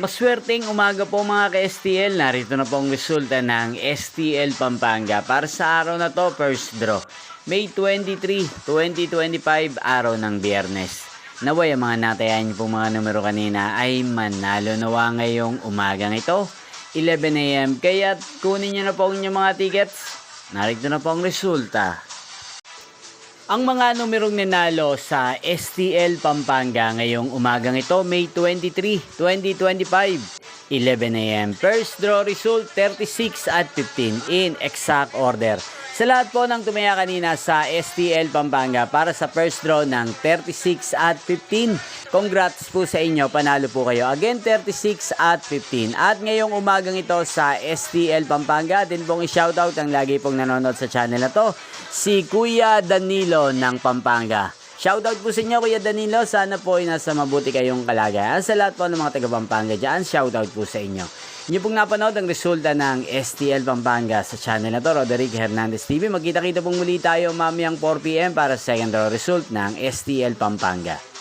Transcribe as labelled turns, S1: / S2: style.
S1: Maswerteng umaga po mga ka-STL. Narito na po ang resulta ng STL Pampanga para sa araw na to, first draw. May 23, 2025, araw ng Biyernes. Naway ang mga natayan niyo pong mga numero kanina ay manalo nawa ngayong umagang ito, 11 AM. Kaya kunin niyo na po ang inyong mga tickets. Narito na po ang resulta. Ang mga numerong nanalo sa STL Pampanga ngayong umagang ito, May 23, 2025, 11 AM. First draw result, 36 at 15 in exact order. Sa lahat po ng tumaya kanina sa STL Pampanga para sa first draw ng 36 at 15, congrats po sa inyo, panalo po kayo. Again, 36 at 15. At ngayong umagang ito sa STL Pampanga, din pong i-shoutout ang lagi pong nanonood sa channel na to, si Kuya Danilo ng Pampanga. Shoutout po sa inyo, Kuya Danilo. Sana po ay nasa mabuti kayong kalagayan. Sa lahat po ng mga taga Pampanga dyan, shoutout po sa inyo. Inyo pong napanood ang resulta ng STL Pampanga sa channel na to, Roderick Hernandez TV. Magkita-kita pong muli tayo mamayang 4 PM para sa second draw result ng STL Pampanga.